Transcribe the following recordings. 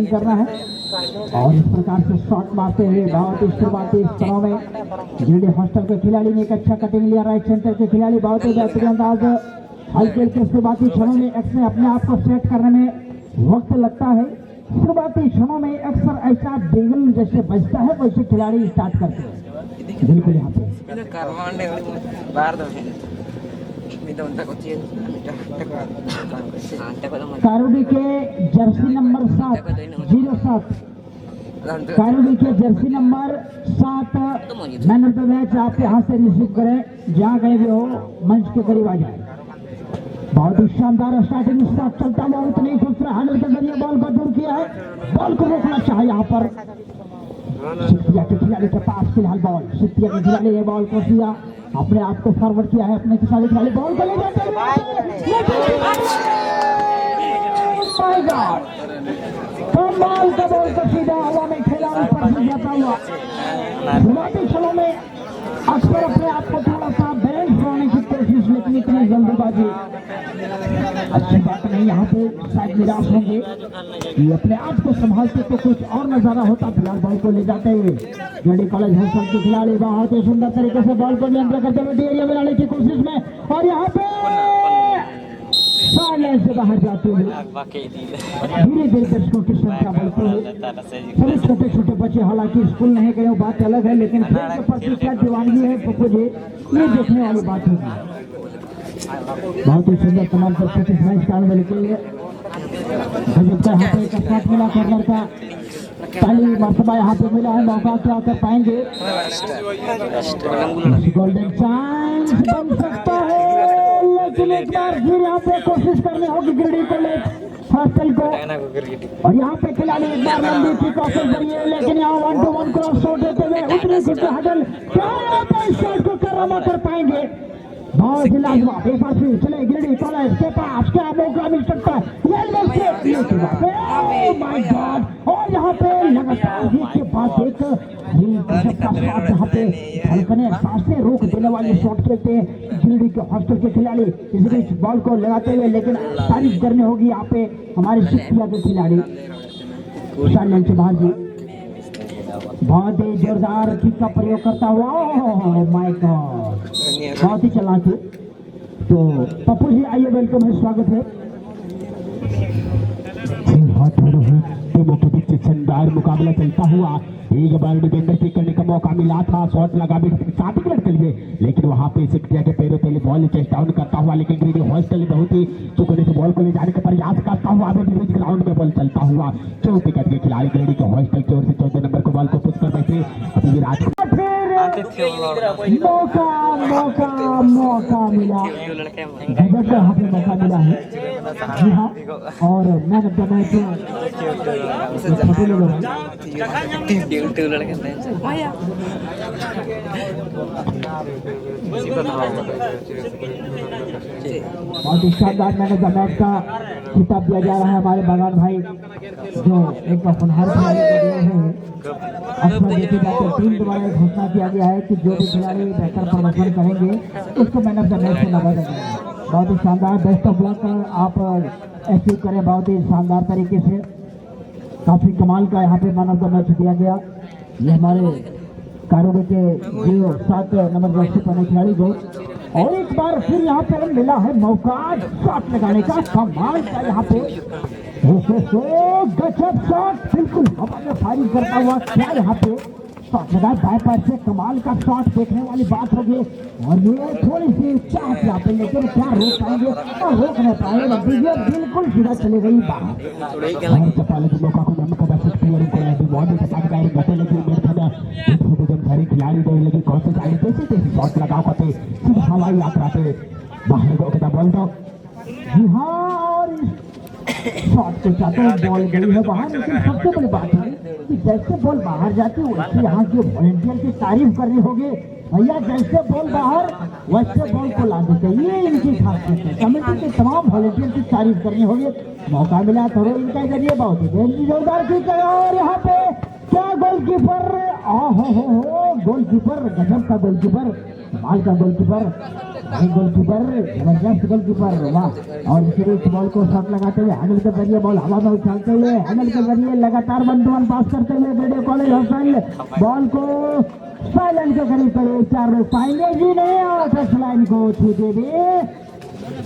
करना है और इस प्रकार से शॉट मारते हुए बहुत ही शुरुआती स्तरों में गिरडी हॉस्टल के खिलाड़ी ने एक अच्छा कटिंग लिया। राइट सेंटर के खिलाड़ी बहुत ही बेहतरीन अंदाज हल्के के शुरुआती क्षणों में अक्सर अपने आप को सेट करने में वक्त लगता है। शुरुआती क्षणों में अक्सर ऐसा बेगल जैसे बजता है वैसे खिलाड़ी स्टार्ट करते हैं। बिल्कुल यहाँ पे कारुडी के जर्सी नंबर 7 कारुडी के Jersey number 7 man of the match आपके हाथ से रिसीव करें। जहाँ गए भी हो मंच के करीब आ जाए। बहुत ही शानदार स्टार्टिंग स्टार्ट चलता हुआ उतनी खूबसूरत हैंडल के जरिए बॉल को दूर किया है। बॉल को रोकना चाहे यहाँ पर सितिया के खिलाड़ी के पास फिलहाल बॉल सितिया के खिलाड़ी ने बॉल को किया अपने आप को फॉरवर्ड किया है। अपने खिलाड़ी बॉल को ले जाते कमाल का बॉल को सीधा हवा में खिलाड़ी पर से जाता हुआ। शुरुआती क्षणों में अक्सर अपने आप को थोड़ा सा बैलेंस बनाने की कोशिश लेकिन इतनी जल्दबाजी अच्छी बात नहीं। यहाँ पे शायद निराश होंगे कि अपने आप को संभालते तो कुछ और नजारा होता। फिलहाल बॉल को ले जाते हुए गिरडी कॉलेज हॉस्टल के खिलाड़ी बहुत ही सुंदर तरीके से बॉल को नियंत्रण करते हुए एरिया में लाने की कोशिश में और यहाँ पे सामने से बाहर जाते हुए धीरे धीरे दर्शकों की संख्या बढ़ती है। सभी छोटे छोटे बच्चे हालांकि स्कूल नहीं गए बात अलग है लेकिन खेल के प्रति क्या दीवानगी है पप्पू जी ये देखने वाली बात होगी। बहुत ही सुंदर तमाम दर्शक इस मैच का आनंद लेते हुए गजब का यहाँ पे एक शॉट मिला कॉर्नर का पहली मरतबा यहाँ पे मिला है। मौका क्या कर पाएंगे? गोल्डन चांस बन सकता है लेकिन एक बार फिर यहाँ पे कोशिश करनी होगी गिरडी कॉलेज हॉस्टल को और यहाँ पे खिलाड़ी एक बार लंबी पिक ऑफ करिए लेकिन यहाँ 1-2-1 क्रॉस शॉट देते हुए उतनी खुशी हडल क्या यहाँ पे इस शॉट को करामा कर पाएंगे? बहुत ही लाजवाब एक बार फिर चले गिरडी कॉलेज के पास क्या मौका मिल सकता है? माय गॉड और यहाँ पे लगातार जीत के बाद एक यहाँ पे हल्कने सांसें रोक देने वाले शॉट खेलते हैं गिरडी के हॉस्टल के खिलाड़ी। इस बीच बॉल को लगाते हुए लेकिन तारीफ करनी होगी यहाँ पे हमारे सिक्किया के खिलाड़ी शालन चौहान जी बहुत ही जोरदार किक का प्रयोग करता हुआ। माय गॉड बहुत ही चालाक है। तो पप्पू जी आइए वेलकम है स्वागत है। टीमों के बीच शानदार मुकाबला चलता हुआ एक बार डिफेंडर पिक करने का मौका मिला था शॉट लगा भी 7 मिनट के लिए लेकिन वहां पे सिक्किया के पैरों तले बॉल चेस्ट डाउन करता हुआ लेकिन गिरडी हॉस्टल बहुत ही चुकने से बॉल को ले जाने का प्रयास करता हुआ अभी ग्राउंड में बॉल चलता हुआ 4 विकेट के खिलाड़ी गिरडी के हॉस्टल की ओर से 14 नंबर को बॉल को पुश कर बैठे अभी विराट मौका मिला गजब का यहाँ पे मौका मिला है। जी हाँ और मैन ऑफ द मैच बहुत ही शानदार मैन ऑफ द मैच का खिताब दिया जा रहा है हमारे बागान भाई जो एक होनहार टीम द्वारा घोषणा किया गया है कि जो भी खिलाड़ी बेहतर प्रदर्शन करेंगे उसको मैन ऑफ द मैच से नवाजा जाएगा। बहुत ही शानदार बेस्ट ऑफ लक आप अचीव करें बहुत ही शानदार तरीके से। काफी कमाल का यहाँ पे मैन ऑफ द मैच दिया गया। ये हमारे कारोबार के जो 7 नंबर जर्सी पहने खिलाड़ी को और एक बार फिर यहाँ पे मिला है मौका शॉट लगाने का कमाल का यहाँ पे गजब शॉट बिल्कुल हवा में फायरिंग करता हुआ क्या यहाँ पे शॉट लगा बाएं पैर से कमाल का शॉट देखने वाली बात होगी और ये थोड़ी सी चाहत यहाँ पे लेकिन क्या रोक पाएंगे और रोक नहीं पाएंगे बिल्कुल सीधा चले गई बाहर खिलाड़ी लगी कौन से शॉट लगा पाते हवाई यात्रा से बाहर बोल दो। जी हाँ और शॉट के साथ बॉल गई है बाहर लेकिन सबसे बड़ी बात है कि जैसे बॉल बाहर जाती है वैसे यहाँ के वॉलंटियर की तारीफ करनी होगी भैया। जैसे बॉल बाहर वैसे बॉल को ला देते ये इनकी खासियत है। कमेटी के तमाम वॉलंटियर की तारीफ करनी होगी। मौका मिला थोड़ा इनका जरिए बहुत ही जोरदार किक और यहाँ पे क्या गोलकीपर, गोलकीपर गजब का गोलकीपर, कमाल का गोलकीपर, गोलकीपर जबरदस्त गोलकीपर, वाह। और इस बॉल को शॉट लगाते हुए हैंडल के जरिए बॉल हवा में उछालते हुए हैंडल के जरिए लगातार 1-2 पास करते हुए वीडियो कॉलेज हॉस्टल बॉल को साइलेंट के करीब करीब 4 रन पाएंगे जी नहीं, और टच लाइन को छूते हुए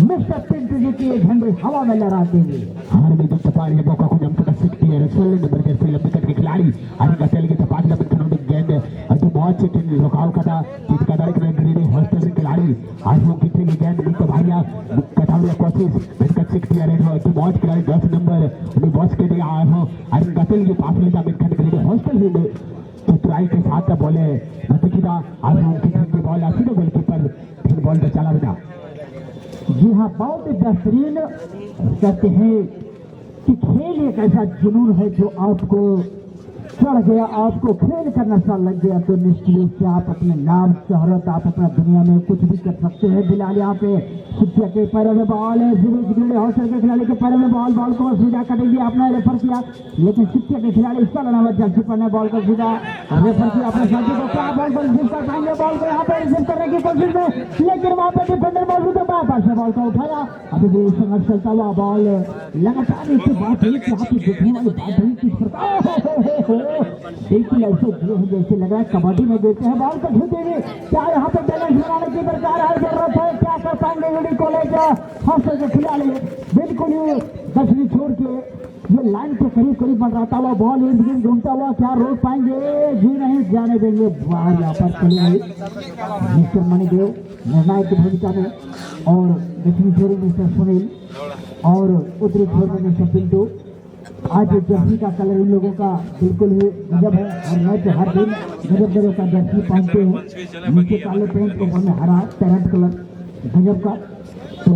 मिस्टर पिंटू जी की झंडे हवा में लहराते हुए हार में जब तपाल ये मौका को जम कर सकती है 16 नंबर जर्सी लंबी कट के खिलाड़ी आगे चल के तपाल में खनों गेंद जो बहुत से रोकाव का था जिसका दायरे में ग्रीन हॉस्टल के खिलाड़ी आज वो कितने की गेंद मुक्त भाइया कटावले कोशिश विकट सिक्स है जो बहुत खिलाड़ी 10 नंबर उन्हें बॉस के दिया आया हो आज गतिल के पास में जामिन खन ग्रीन हॉस्टल में चतुराई के साथ बोले नतीजा आज वो की बॉल आती है गोलकीपर फिर बॉल पे चला बिना। जी हाँ, बहुत ही बेहतरीन कहते हैं कि खेल एक ऐसा जुनून है जो आपको चढ़ गया, आपको खेल का नशा लग गया तो निश्चित रूप से आप अपने नाम शोहरत आप अपना दुनिया में कुछ भी कर सकते हैं। बिलाल यहाँ पे शिक्षा के पैरों में बॉल है, हॉस्टल के खिलाड़ी के पैरों में बॉल को सीधा कटेगी, आपने रेफर किया लेकिन शिक्षा के खिलाड़ी इसका लड़ावा जर्सी पर ने बॉल को सीधा रेफर किया अपने साथी को, क्या बॉल को रिसीव कर पाएंगे, बॉल को यहाँ पे रिसीव करने की कोशिश में लेकिन वहाँ पे डिफेंडर मौजूद है, बाहर से बॉल को उठाया, अभी भी संघर्ष चलता हुआ बॉल लगातार इससे बात हुई कि आप देखने वाली बात हुई किस प्रकार बिल्कुल ऐसे जैसे लग रहा है कबड्डी में देते हैं बॉल को छूते हुए, क्या यहाँ पे बैलेंस बनाने की प्रकार हर जरूरत है, क्या कर पाएंगे यूडी कॉलेज हॉस्टल के खिलाड़ी, बिल्कुल ही 10वीं छोड़ के ये लाइन के करीब करीब बढ़ाता हुआ बॉल इर्द गिर्द घूमता हुआ, क्या रोक पाएंगे जी नहीं जाने देंगे, बाहर यहाँ पर चले आई मिस्टर मणिदेव निर्णायक की भूमिका में और 10वीं छोर मिस्टर सुनील और उत्तरी छोर में मिस्टर पिंटू। आज जर्सी का कलर इन लोगों का बिल्कुल ही गजब है, हर मैच हर दिन गजब का जर्सी पहनते हैं, नीचे काले पेंट ऊपर में हरा पैरेंट कलर गजब का। तो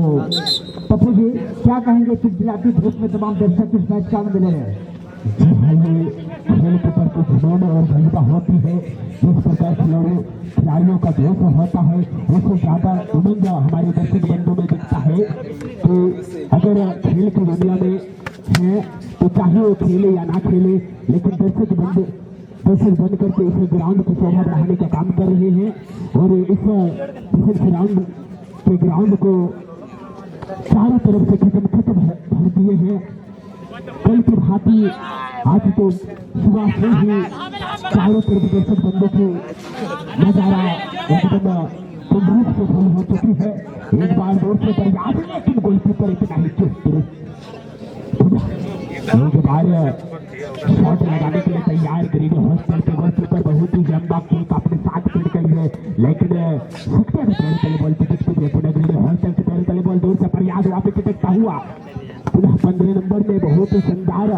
पप्पू जी क्या कहेंगे चिलचिलाती धूप में तमाम दर्शक इस मैच का आनंद ले रहे हैं? खेल के पर कुछ खिलौने और भूमिका होती है, जिस प्रकार खिलाड़ियों का जोश होता है उससे ज्यादा उमंग हमारे दर्शक बंधु में दिखता है कि अगर खेल की दुनिया में है तो चाहे वो खेले या ना खेले लेकिन दर्शक बन करके इस ग्राउंड की शोभा बढ़ाने का काम कर रहे हैं और इस ग्राउंड को चारों तरफ से खत्म भर दिए हैं। कल की भांति आज तो सुबह से ही चारों तरफ दर्शक बंदों की नजारा एकदम कुंभूक से फूल हो चुकी है। एक बार दूर से प्रयास लेकिन गोलकीपर इतना ही चुस्त एक बार शॉट लगाने के लिए तैयार ग्रीन हॉस्टल के गोलकीपर बहुत ही लंबा किक अपने साथ खेल गई है लेकिन सकते हैं बॉल पे पुनः ग्रीन हॉस्टल के पहले तले बॉल दूर से प्रयास वापस चिटकता हुआ पुनः 15 नंबर में बहुत ही शानदार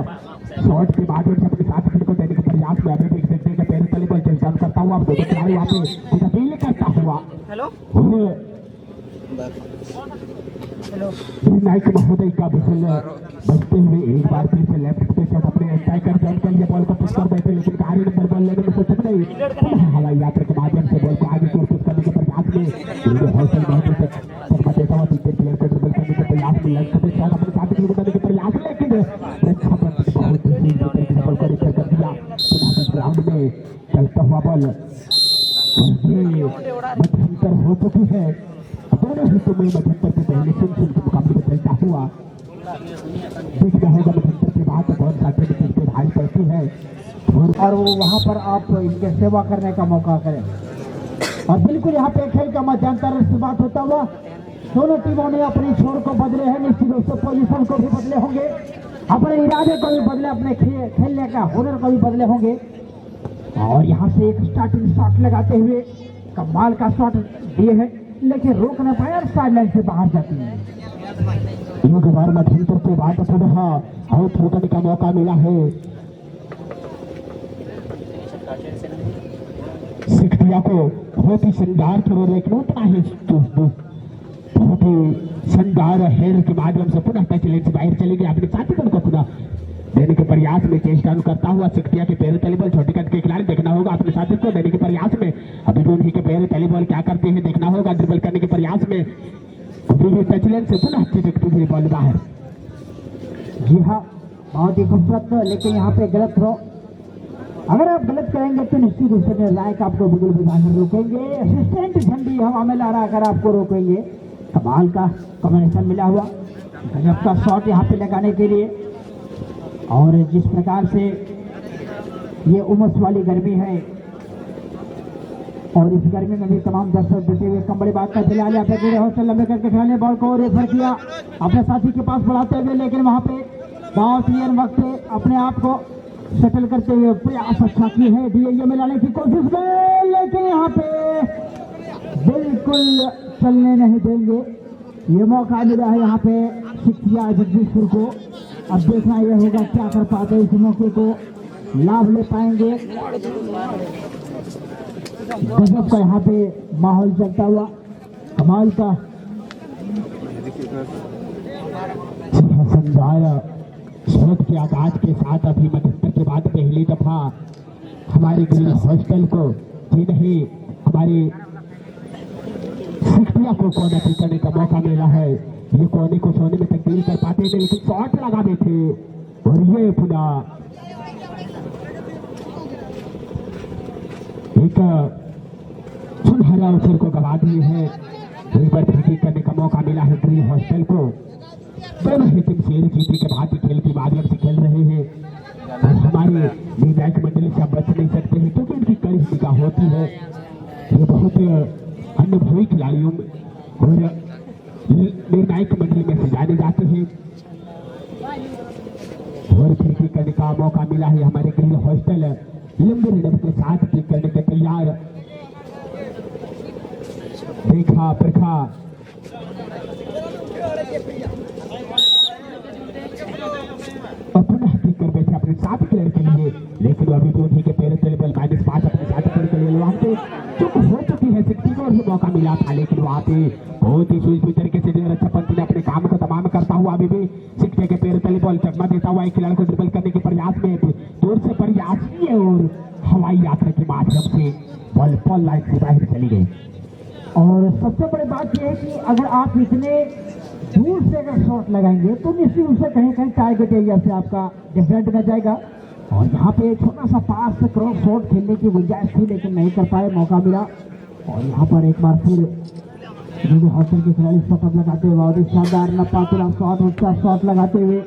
शॉट के बाद अपने साथ खेल को देने के प्रयास में अभी देख सकते हैं कि पहले तले बॉल चलचाल करता हुआ दोनों खिलाड़ी वापस अपील करता हुआ नाइक महोदय का विशल बचते हुए एक बार फिर से लेफ्ट के साथ अपने अटैकर जॉइन कर लिया, बॉल को पुश कर बैठे लेकिन कार्य नंबर बॉल लेने में सक्षम नहीं, हवाई यात्रा के माध्यम से बॉल को आगे कोशिश करने के प्रयास में हौसल बहुत तक देता हुआ तीसरे प्लेयर को ड्रिबल करने के प्रयास में लेफ्ट के साथ अपने साथ शुरू करने के प्रयास में लेकिन बहुत ही बॉल को रिपेयर कर दिया ग्राउंड में चलता हुआ बॉल मध्यंतर हो चुकी है। दोनों हिस्सों में मध्यंतर के पहले सुन के मुकाबले में चलता हुआ देखना होगा मध्यंतर के बाद कौन सा टीम भारी पड़ती है और वो वहाँ पर आप इनके सेवा करने का मौका करें। और बिल्कुल यहाँ पे खेल का मध्यांतर से बात होता हुआ दोनों टीमों ने अपनी छोर को बदले हैं, निश्चित रूप से पोजीशन को भी बदले होंगे, अपने इरादे को भी बदले, अपने खेलने का हुनर को भी बदले होंगे। और यहाँ से एक स्टार्टिंग शॉट लगाते हुए कमाल का शॉट दिए हैं लेकिन रोक न पाए और साइडलाइन से बाहर जाती है। एक बार मध्यंतर के बाद पुनः आउट होने का मौका मिला है सिकटिया को। बहुत ही शानदार थ्रो लेकिन उतना ही बहुत ही शानदार हेड के माध्यम से पुनः टच लेन से बाहर चली गई, अपने साथी को पुनः देने के प्रयास में चेस्ट डाउन करता हुआ सिकटिया के पैर तले बॉल छोटी कट के खिलाड़ी देखना होगा अपने साथी को देने के प्रयास में, अभी उन्हीं के पैर तले बॉल क्या करते हैं देखना होगा, ड्रिबल करने के प्रयास में टच लेन से पुनः अच्छी दिखती हुई बॉल बाहर। जी हाँ, बहुत ही खूबसूरत लेकिन यहाँ पे गलत थ्रो अगर आप गलत करेंगे तो निश्चित रूप से निर्णायक आपको बिल्कुल बुझाकर रोकेंगे। असिस्टेंट झंडी हवा में लहरा कर आपको रोकेंगे। कमाल का कॉम्बिनेशन मिला हुआ, गजब का शॉट यहाँ पे लगाने के लिए। और जिस प्रकार से ये उमस वाली गर्मी है और इस गर्मी में भी तमाम दर्शक जुटे हुए, कम बड़ी बात का फिलहाल यहाँ पे गिरे हौसले लंबे करके खिलाने बॉल को रेफर किया अपने साथी के पास बढ़ाते हुए, लेकिन वहां पे बहुत क्लियर वक्त से अपने आप को सेटल करते हुए प्रयास अच्छा की है डीएए में लाने की कोशिश में, लेकिन यहाँ पे बिल्कुल चलने नहीं देंगे। ये मौका मिला है यहाँ पे सिक्किया जगदीशपुर को। अब देखना यह होगा क्या कर पाते इस मौके को लाभ ले पाएंगे। गजब का यहाँ पे माहौल चलता हुआ, कमाल का समझाया। शोध के आगाज के साथ अभी 75 के बाद पहली दफा हमारे ग्रीन हॉस्टल को जिन्हें हमारे सिक्किया को कोना करने का मौका मिला है, ये कोने को सोने में तब्दील कर पाते थे, लेकिन शॉट लगा देते और ये पुनः एक सुनहरा अवसर को गवा दिए हैं। एक बार फ्री करने का मौका मिला है ग्रीन हॉस्टल को। दोनों ही टीम शेर जीती के बाद खेल के माध्यम से खेल रहे हैं और हमारे निर्णायक मंडली से बच नहीं सकते हैं क्योंकि उनकी कड़ी निगाह होती है। ये बहुत अनुभवी खिलाड़ियों और निर्णायक मंडली में से जाने जाते हैं। और फ्री करने का मौका मिला है हमारे ग्रीन हॉस्टल लंबे रन के साथ क्लिक करने के तैयार। देखा परखा पुनः क्लिक कर बैठे अपने साथ प्लेयर के लिए, लेकिन अभी भी उन्हीं के पैर तले बल -5 अपने साथ प्लेयर के लिए वहां पे चुप हो चुकी है। 60 को भी मौका मिला था, लेकिन वहां पे बहुत ही सुई तरीके से रक्षा पंत ने अपने काम को तमाम करता हुआ अभी भी 60 के पैर तले बॉल चकमा देता हुआ एक खिलाड़ी को ड्रिबल करने के प्रयास में दूर से प्रयास किए और हवाई यात्रा के माध्यम से बॉल पॉल लाइन से बाहर चली गई। और सबसे बड़ी बात यह है कि अगर आप इतने दूर से अगर शॉट लगाएंगे तो निश्चित रूप से कहीं कहीं टारगेट एरिया से आपका डिफरेंट में जाएगा। और यहाँ पे छोटा सा पास क्रॉस शॉट खेलने की गुंजाइश थी, लेकिन नहीं कर पाए, मौका मिला। और यहाँ पर एक बार फिर हॉस्टल के खिलाड़ी शॉट लगाते हुए बहुत ही शानदार नपातुला शॉट, ऊंचा शॉट लगाते हुए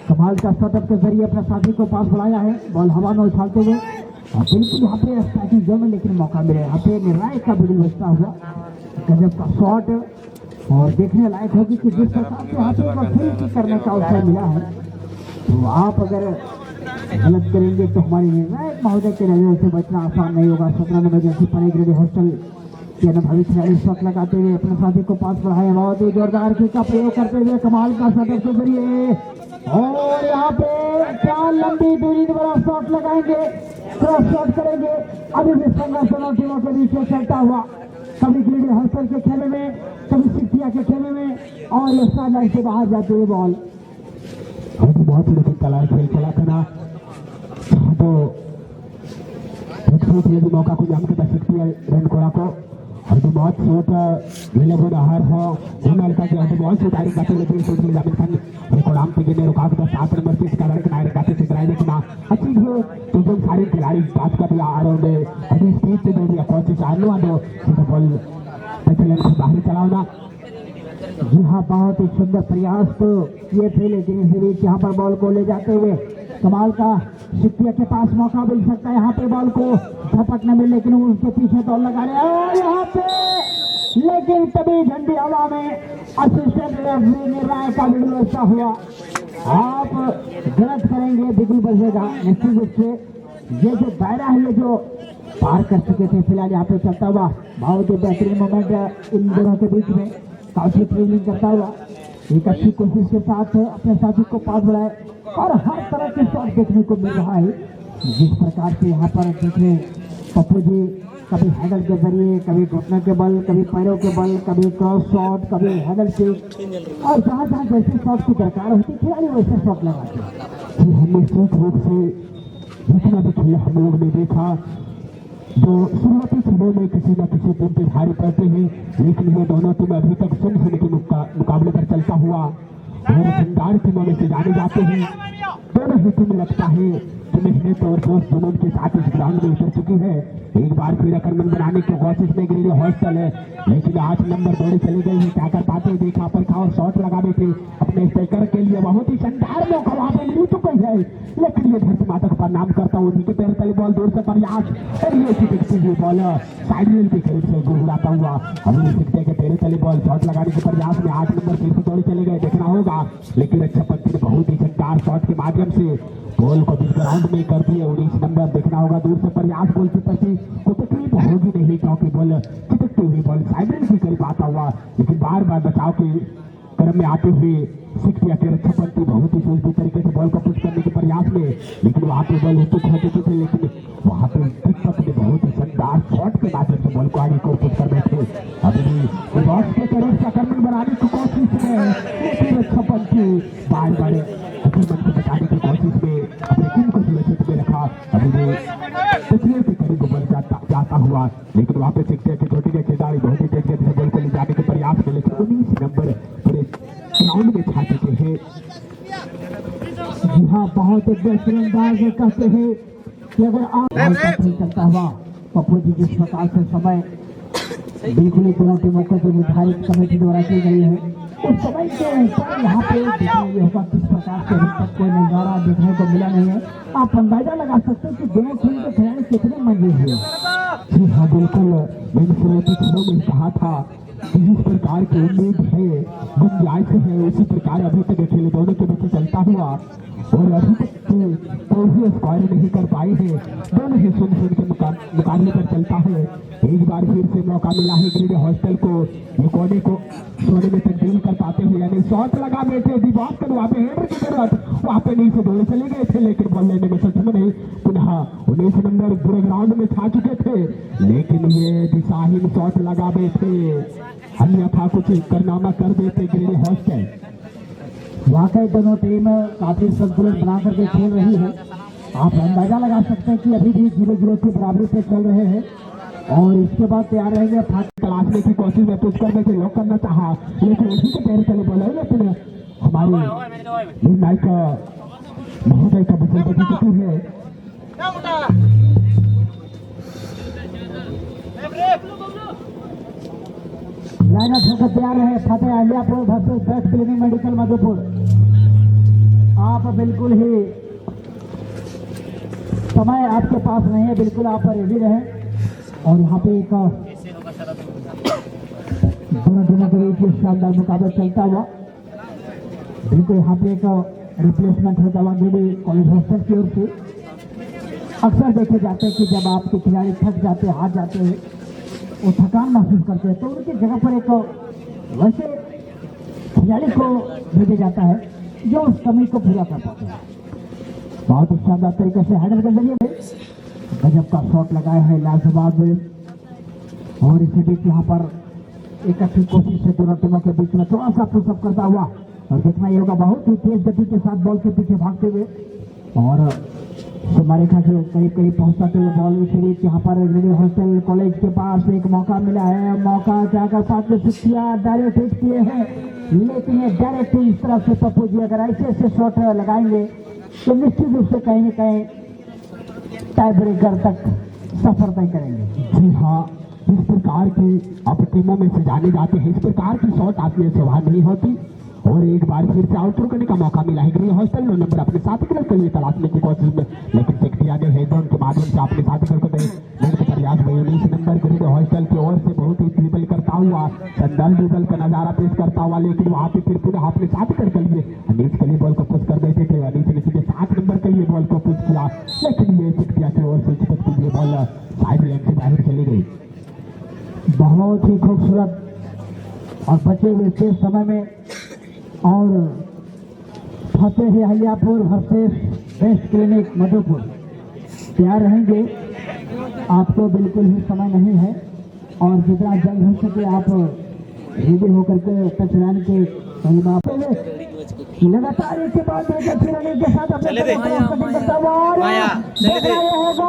कमाल का शॉट के जरिए अपने साथी को पास बढ़ाया है, बॉल हवा में उछालते हुए और बिल्कुल यहाँ पे स्ट्राइकिंग जोन में, लेकिन मौका मिले यहाँ पे निर्णायक का बिल्कुल बचता हुआ गजब का शॉट। और देखने लायक होगी कि जिस प्रकार से यहाँ पे करने का अवसर मिला है, तो आप अगर गलत करेंगे तो हमारे निर्णायक महोदय के नजर से बचना आसान नहीं होगा। 17 नंबर जैसी परेड हॉस्टल के अनुभवी खिलाड़ी शॉट लगाते हुए अपने साथी को पास बढ़ाया, बहुत ही जोरदार किक का प्रयोग करते हुए कमाल का शॉट के जरिए। और यहाँ पे क्या लंबी दूरी वाला शॉट लगाएंगे, क्रॉस शॉट करेंगे। अभी भी संघर्ष दोनों टीमों के बीच चलता हुआ, कभी ग्रीन हॉस्टल के खेमे में, कभी सिक्किया के खेमे में, और ये साइड से बाहर जाते हुए बॉल। बहुत ही लेकिन कला खेल चला था तो मौका को जाम के पास रन कोड़ा को और जो बहुत शॉट मिले वो नहर हो उन्होंने का जो बहुत सुधारी गाते लेकिन सोच में जामिल खान कोड़ाम पे गिने रुकावट का 7 नंबर से इसका रन नायर गाते से कराने की ना अच्छी हो तो जो सारे खिलाड़ी बात कर आ रहे हैं अभी स्पीड से दे दिया कोशिश आ लो दो तो बॉल पहले से बाहर चलाओ ना। जी हाँ, बहुत ही सुंदर प्रयास तो किए थे, लेकिन इसी बीच यहाँ पर बॉल को ले जाते हुए कमाल का सिक्किया के पास मौका मिल सकता है यहाँ पे बॉल को झपटने में, लेकिन वो उसके पीछे दौड़ लगा रहे हैं यहाँ पे, लेकिन तभी झंडी हवा में असिस्टेंट रेफरी निर्णायक का बिगुल बजता हुआ। आप गलत करेंगे बिगुल बजेगा निश्चित रूप से। ये जो दायरा है ये जो पार कर चुके थे फिलहाल यहाँ पे चलता हुआ, बहुत ही बेहतरीन मोमेंट इन दोनों के बीच में, काफी ट्रेनिंग करता हुआ एक अच्छी कोशिश के साथ अपने साथी को पास बढ़ाए और हर तरह के शॉट देखने को मिल रहा है। जिस प्रकार से यहाँ पर देखने पप्पू जी कभी हैंडल के जरिए, कभी घुटने के बल, कभी पैरों के बल, कभी क्रॉस शॉट, कभी हैंडल किक, और जहाँ जहाँ जैसे शॉट की दरकार होती खिलाड़ी वैसे शॉट लगाते हैं। हमने निश्चित रूप से जितना भी खेल हम लोग ने देखा जो शुरुआती खेलों में किसी न किसी टीम पे भारी पड़ते हैं, लेकिन ये दोनों टीम अभी तक सुन के मुकाबले पर चलता हुआ और शानदार टीमों में से जाने जाते हैं। दोनों ही टीम लगता है मेहनत और दोस्त जुनून के साथ इस ग्राउंड में उतर चुकी है। एक बार फिर आक्रमण बनाने की कोशिश में ग्रेडी हॉस्टल है, लेकिन 8 नंबर दौड़े चले गए हैं। क्या कर पाते देखा पर खाओ शॉट लगा देते अपने स्ट्राइकर के लिए। बहुत ही शानदार मौका वहां पे मिल चुका है, लेकिन ये धरती माता का प्रणाम करता हूँ। उनके पैर तले बॉल दूर से प्रयास और ये चिटकती हुई बॉल साइड रेल के करीब से गुड़ाता हुआ अभी सिकते के पैर तले बॉल शॉट लगाने के प्रयास में 8 नंबर फिर से दौड़े चले गए। देखना होगा, लेकिन अच्छा पंथी ने बहुत ही शानदार शॉट के माध्यम से बॉल को बीच ग्राउंड में कर दिए। 19 नंबर देखना होगा दूर से प्रयास गोल की प्रति को तकलीफ होगी नहीं, क्योंकि बॉल चिटकती हुई बॉल साइड रेल के करीब आता हुआ, लेकिन बार बार बचाव के क्रम में आते हुए सिक्टिया के रक्षापंथी बहुत ही सूझबूझ तरीके से बॉल को पुश करने के प्रयास में, लेकिन वहां पे बॉल उतुक हो चुके थे, लेकिन वहां पे दीपक ने बहुत ही शानदार शॉट के माध्यम से बॉल को आगे को पुश कर रहे थे। अभी भी बॉक्स के तरफ से आक्रमण बनाने की कोशिश में, लेकिन रक्षापंथी बार बार आक्रमण को बचाने की कोशिश में अपनी टीम को सुरक्षित में रखा। अभी भी पिछले के करीब बॉल जाता हुआ, लेकिन वहां पे सिक्टिया के छोटे के खिलाड़ी बहुत ही तेज गति से बॉल को ले जाने के प्रयास में, लेकिन 19 नंबर पूरे ग्राउंड में छा चुके हैं। जी हाँ, बहुत एक बेहतरीन अंदाज में कहते हैं कि अगर आप करता हुआ पप्पू जी जिस प्रकार से समय बिल्कुल ही दोनों टीमों को जो निर्धारित कमेटी द्वारा की गई है उस समय के ऊपर यहाँ पे देखना ये होगा किस प्रकार से अभी तक कोई नजारा देखने को मिला नहीं है। आप अंदाजा लगा सकते हैं कि दोनों टीम के खिलाड़ी कितने मंजे हुए। जी हाँ, बिल्कुल मैंने शुरुआती खबरों में कहा था कि जिस प्रकार की उम्मीद है गुंजाइश है उसी प्रकार अभी तक खेले दोनों के बीच चलता हुआ, और अभी तक तो ही स्क्वायर नहीं कर पाए हैं। दोनों ही सुन के मुकाबले पर चलता है। एक बार फिर से मौका मिला है ग्रेडी हॉस्टल को ये कोने को सोने में तब्दील कर पाते हैं, यानी शॉट लगा बैठे दिमाग कर वहाँ पे हेडर की जरूरत वहाँ पे नहीं से दौड़े चले गए थे, लेकिन बॉल लेने में सक्षम नहीं। पुनः 19 नंबर पूरे ग्राउंड में छा चुके थे, लेकिन ये दिशाहीन शॉट लगा बैठे, अन्यथा कुछ करनामा कर देते ग्रेडी हॉस्टल। वाकई दोनों टीम काफी संतुलन बना करके खेल रही है। आप अंदाजा लगा सकते हैं कि अभी भी 0-0 की बराबरी पे चल रहे हैं और इसके बाद तैयार रहेंगे तलाशने की कोशिश में पुश करने से लॉक करना चाहा, लेकिन उसी के पैर चले बोला है, लेकिन हमारी निर्णायक महोदय का बिल्कुल बची चुकी है। लाइनअप होकर तैयार है Fateh Aliyapur versus best clinic medical Madhupur. आप बिल्कुल ही समय आपके पास नहीं है, बिल्कुल आप रेडी रहें। और यहाँ पे एक दोनों टीमों के बीच शानदार मुकाबला चलता हुआ, बिल्कुल यहाँ पे एक रिप्लेसमेंट होता हुआ ग्रेडी कॉलेज हॉस्टल की ओर से। अक्सर देखे जाते हैं कि जब आपके खिलाड़ी थक जाते हैं, हार जाते हैं, वो थकान महसूस करते हैं, तो उनकी जगह पर एक वैसे खिलाड़ी को भेजा जाता है जो उस कमी को पूरा कर पाते हैं। बहुत ही शानदार तरीके से हेडर के जरिए गजब का शॉट लगाया है लाजवाब में, और इसी बीच यहाँ पर एक अच्छी कोशिश है दोनों टीमों के बीच में थोड़ा सा पुशअप करता हुआ, और देखना ये होगा बहुत ही तेज गति के साथ बॉल के पीछे भागते हुए और सीमा रेखा के करीब पहुंचाते हुए बॉल इसी बीच यहाँ पर ग्रेडी हॉस्टल कॉलेज के पास एक मौका मिला है। मौका क्या कर पाते सिक्किया डायरेक्ट हिट किए हैं, लेकिन ये डायरेक्ट इस तरफ से पप्पू जी अगर ऐसे शॉट लगाएंगे तो निश्चित रूप से कहीं न कहीं टाई ब्रेकर तक सफर तय करेंगे। जी हाँ, इस प्रकार की अब टीमों में से जाने जाते हैं, इस प्रकार की शॉट आती है स्वभाव नहीं होती, और एक बार फिर से आउट करने का मौका मिला है ग्रेडी हॉस्टल। 9 नंबर अपने साथी के लिए तलाशने की कोशिश में, लेकिन सिक्टिया ने हेडोन के माध्यम से अपने साथी को प्रयास में 19 नंबर ग्रेडी हॉस्टल की ओर से बहुत ही ड्रिबल करता हुआ शानदार ड्रिबल का नजारा पेश करता हुआ, लेकिन वहां पे फिर पुनः अपने साथी के लिए अनीस के लिए बॉल को पुश कर देते थे। अनीस ने सीधे 7 नंबर के लिए बॉल को पुश किया, लेकिन ये सिक्टिया की ओर से चिपकती हुई बॉल साइड लाइन से बाहर चली गई। बहुत ही खूबसूरत और बचे हुए शेष समय में और Fateh Aliyapur versus best clinic Madhupur तैयार रहेंगे। आपको बिल्कुल ही समय नहीं है और जितना जल्द हो सके आप रेडी होकर के टच लाइन के लगातार एक के बाद एक अच्छी रनिंग के साथ अपने होगा,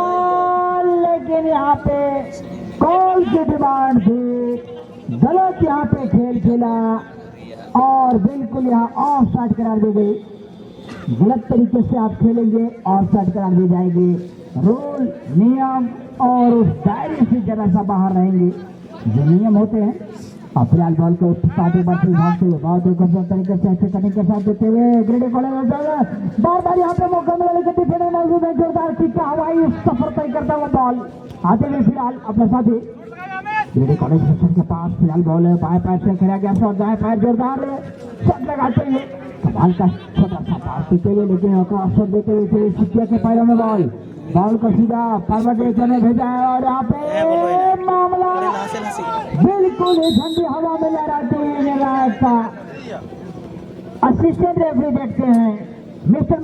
लेकिन यहाँ पे कॉल की डिमांड थी, गलत यहाँ पे खेल खेला और बिल्कुल यहाँ ऑफ साइड करार दी गई। गलत तरीके से आप खेलेंगे और सेट करा दी जाएगी। रूल, नियम और उस दायरे से जरा सा बाहर रहेंगे जो नियम होते हैं। और फिलहाल बॉल को साथ ही बार भाग से बहुत खूबसूरत तरीके से अच्छे कटिंग के साथ देते हुए ग्रेडी कॉलेज हो जाएगा। बार बार यहाँ पे मौका मिला लेकिन डिफेंडर मौजूद है। जोरदार किक का हवाई सफर तय करता हुआ बॉल आते हुए फिलहाल अपने साथी ग्रेडी कॉलेज सेक्शन के पास फिलहाल बॉल है। बाएं पैर से खेला गया शॉट, दाएं पैर जोरदार शॉट लगाते हुए कमाल का छोटा सा पास देते हुए लेकिन शॉट देते हुए सिक्किया के पैरों में बॉल को सीधा फॉरवर्ड डायरेक्शन में भेजा है और यहाँ पे मामला बिल्कुल ठंडी हवा में लहराते हुए असिस्टेंट रेफरी देखते हैं मिस्टर